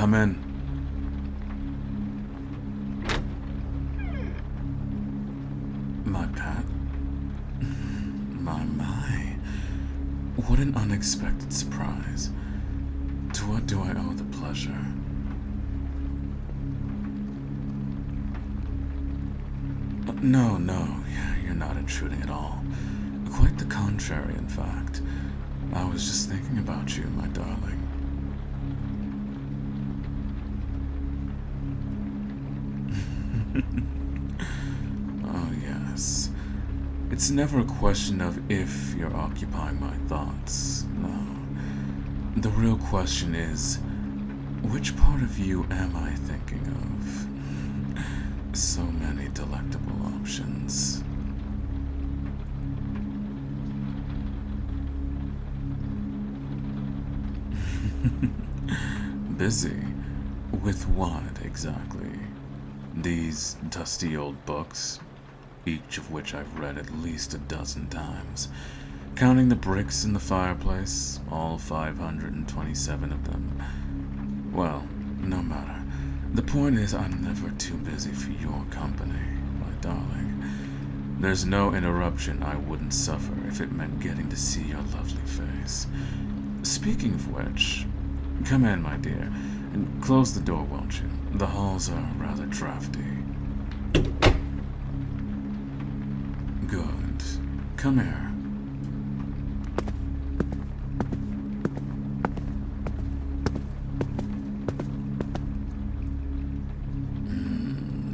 come in. My pet? My. What an unexpected surprise. To what do I owe the pleasure? No, you're not intruding at all. Quite the contrary, in fact. I was just thinking about you, my darling. Oh, yes. It's never a question of if you're occupying my thoughts, no. The real question is, which part of you am I thinking of? So many delectable options. Busy? With what, exactly? These dusty old books? Each of which I've read at least a dozen times. Counting the bricks in the fireplace, all 527 of them. Well, no matter. The point is, I'm never too busy for your company, my darling. There's no interruption I wouldn't suffer if it meant getting to see your lovely face. Speaking of which, come in, my dear, and close the door, won't you? The halls are rather drafty. Good. Come here.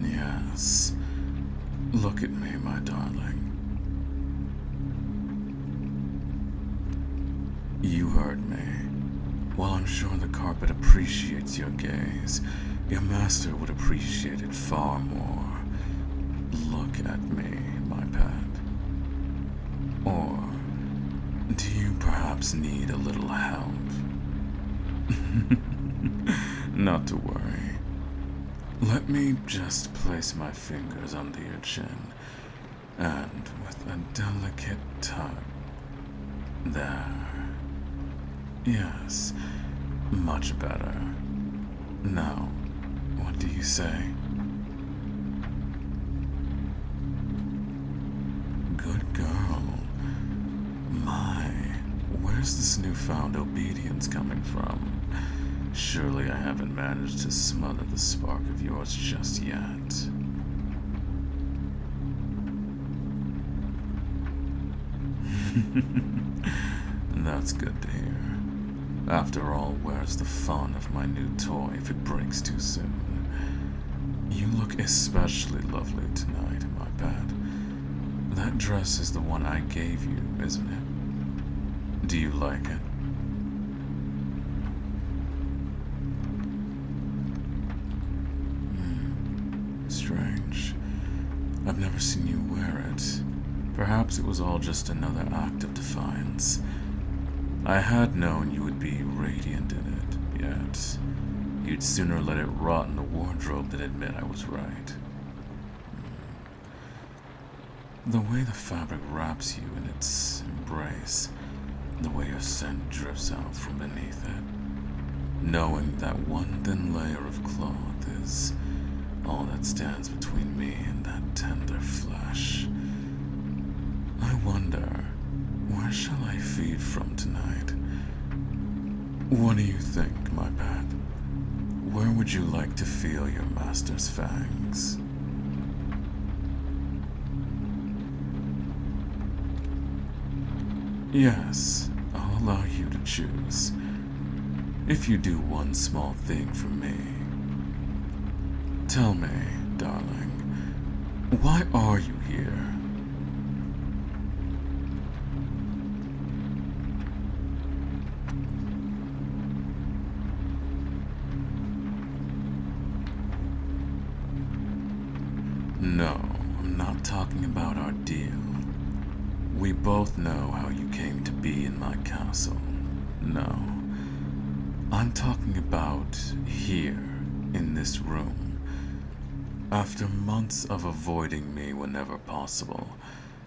Yes. Look at me, my darling. You heard me. While I'm sure the carpet appreciates your gaze, your master would appreciate it far more. Look at me, my pet. Or do you perhaps need a little help? Not to worry. Let me just place my fingers under your chin, and with a delicate tug. There. Yes, much better. Now, what do you say? Good girl. My, where's this newfound obedience coming from? Surely I haven't managed to smother the spark of yours just yet. That's good to hear. After all, where's the fun of my new toy if it breaks too soon? You look especially lovely tonight, my pet. That dress is the one I gave you, isn't it? Do you like it? Strange. I've never seen you wear it. Perhaps it was all just another act of defiance. I had known you would be radiant in it, yet you'd sooner let it rot in the wardrobe than admit I was right. The way the fabric wraps you in its embrace, the way your scent drips out from beneath it, knowing that one thin layer of cloth is all that stands between me and that tender flesh. I wonder, where shall I feed from tonight? What do you think, my pet? Where would you like to feel your master's fangs? Yes, I'll allow you to choose. If you do one small thing for me. Tell me, darling, why are you here? No, I'm not talking about our deal. We both know how you came to be in my castle. No, I'm talking about here, in this room. After months of avoiding me whenever possible,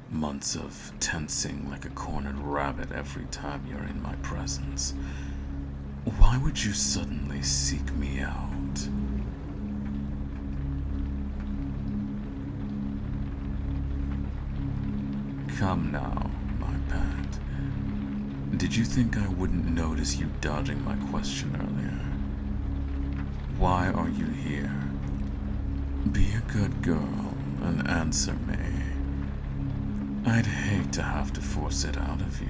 months of tensing like a cornered rabbit every time you're in my presence, Why would you suddenly seek me out? Come now, my pet. Did you think I wouldn't notice you dodging my question earlier? Why are you here? Be a good girl and answer me. I'd hate to have to force it out of you.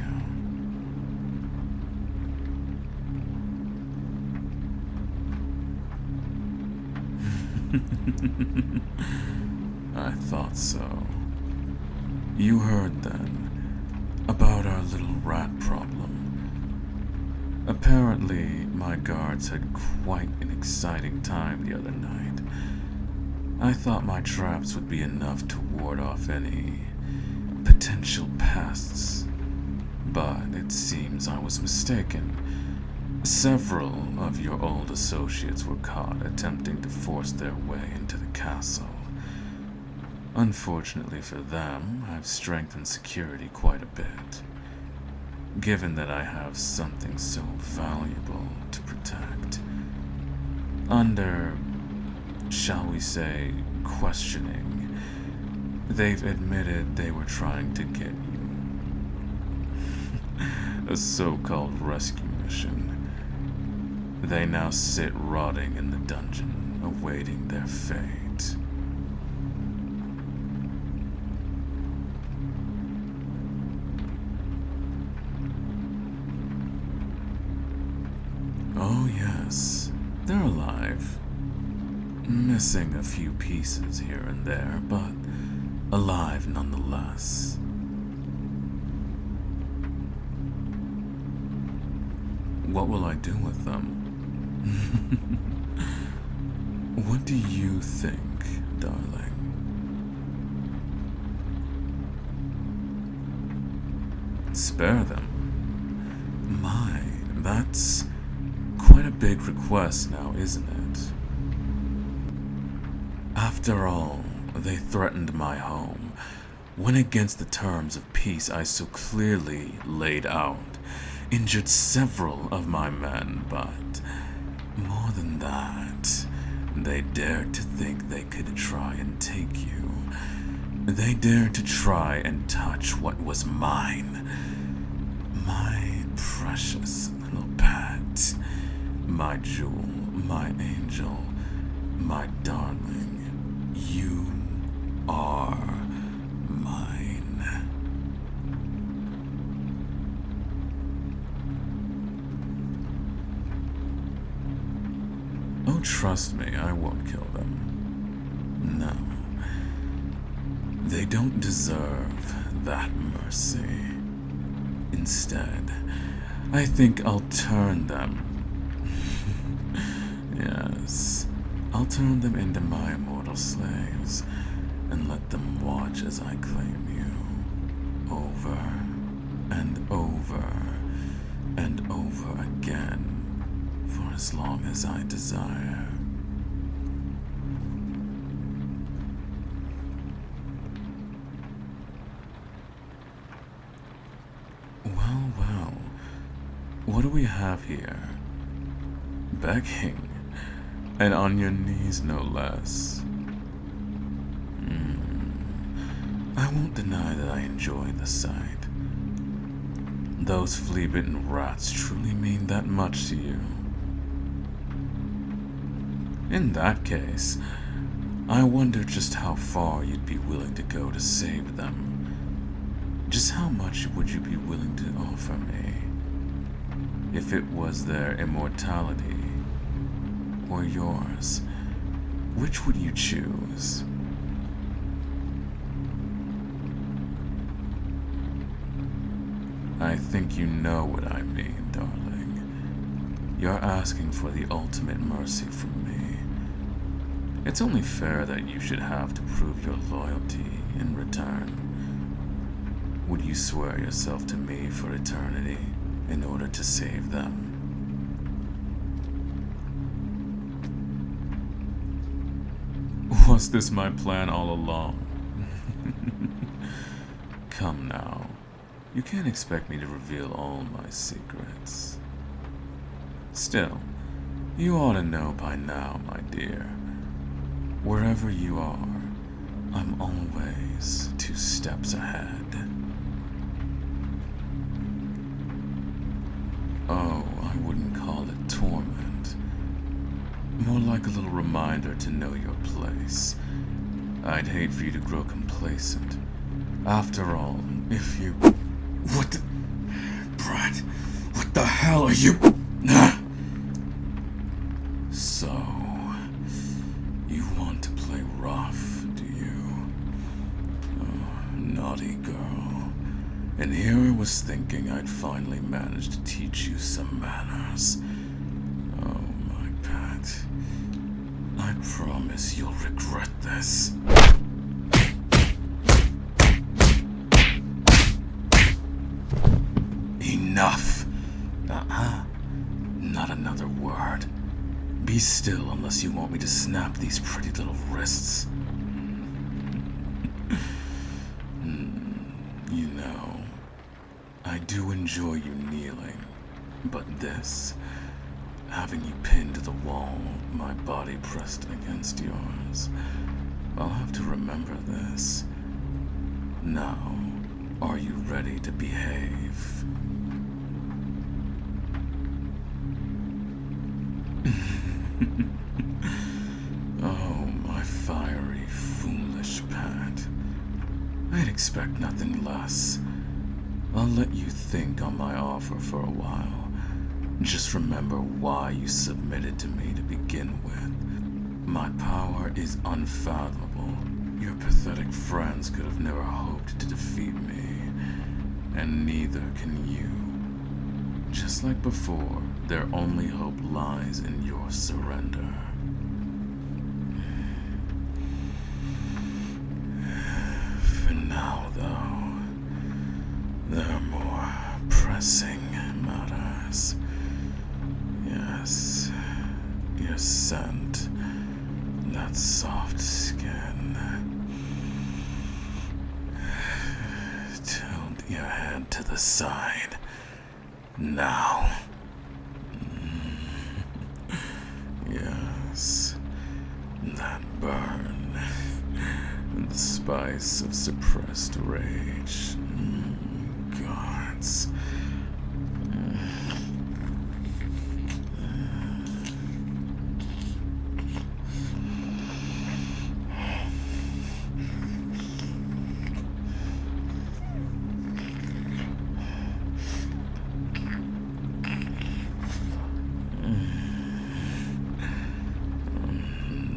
I thought so. You heard then about our little rat problem. Apparently, my guards had quite an exciting time the other night. I thought my traps would be enough to ward off any potential pests, but it seems I was mistaken. Several of your old associates were caught attempting to force their way into the castle. Unfortunately for them, I've strengthened security quite a bit, given that I have something so valuable to protect. Under, shall we say, questioning, they've admitted they were trying to get you. A so-called rescue mission. They now sit rotting in the dungeon, awaiting their fate. Oh yes, they're alive. Missing a few pieces here and there, but alive nonetheless. What will I do with them? What do you think, darling? Spare them? My, that's quite a big request now, isn't it? After all, they threatened my home, went against the terms of peace I so clearly laid out, injured several of my men, but more than that, they dared to think they could try and take you. They dared to try and touch what was mine. My precious little pet. My jewel, my angel, my darling. You are mine. Oh, trust me, I won't kill them. No. They don't deserve that mercy. Instead, I think I'll turn them. Yes, I'll turn them into my immortal slaves and let them watch as I claim you over and over and over again for as long as I desire. Well, what do we have here? Begging, and on your knees no less. I won't deny that I enjoy the sight. Those flea-bitten rats truly mean that much to you. In that case, I wonder just how far you'd be willing to go to save them. Just how much would you be willing to offer me? If it was their immortality or yours, which would you choose? I think you know what I mean, darling. You're asking for the ultimate mercy from me. It's only fair that you should have to prove your loyalty in return. Would you swear yourself to me for eternity in order to save them? Was this my plan all along? Come now. You can't expect me to reveal all my secrets. Still, you ought to know by now, my dear. Wherever you are, I'm always 2 steps ahead. Oh, I wouldn't call it torment. More like a little reminder to know your place. I'd hate for you to grow complacent. After all, if you... What the... Brad, what the hell are you... So, you want to play rough, do you? Oh, naughty girl. And here I was thinking I'd finally managed to teach you some manners. Oh, my pet. I promise you'll regret this. Enough! Not another word. Be still unless you want me to snap these pretty little wrists. You know, I do enjoy you kneeling, but this, having you pinned to the wall, my body pressed against yours, I'll have to remember this. Now, are you ready to behave? Oh, my fiery, foolish pet. I'd expect nothing less. I'll let you think on my offer for a while. Just remember why you submitted to me to begin with. My power is unfathomable. Your pathetic friends could have never hoped to defeat me, and neither can you. Just like before, their only hope lies in your surrender. For now, though, there are more pressing matters. Yes, your scent, that soft skin. Tilt your head to the side. Now. Yes, that burn. The spice of suppressed rage. Gods.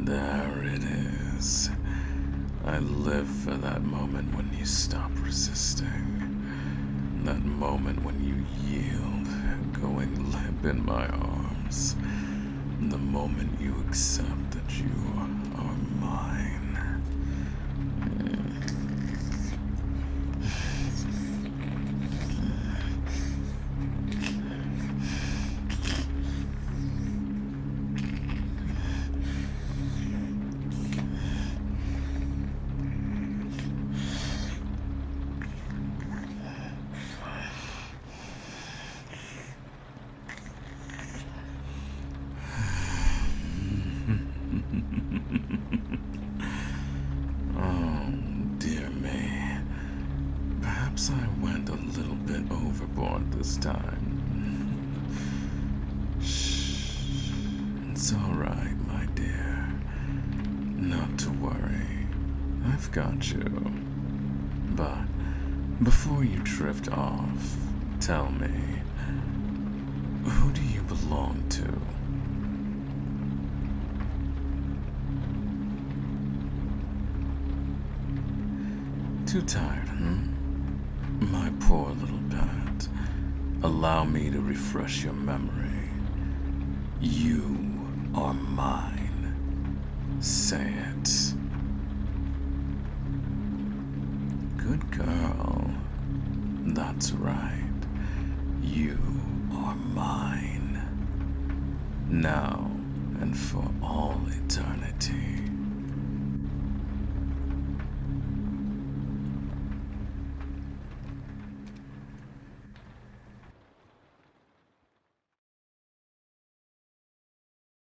There it is. I live for that moment when you stop resisting. That moment when you yield, going limp in my arms. The moment you accept that you are mine. Oh, dear me. Perhaps I went a little bit overboard this time. Shh. It's all right, my dear. Not to worry. I've got you. But before you drift off, tell me, who do you belong to? Too tired, My poor little pet. Allow me to refresh your memory. You are mine. Say it. Good girl. That's right. You are mine. Now and for all eternity.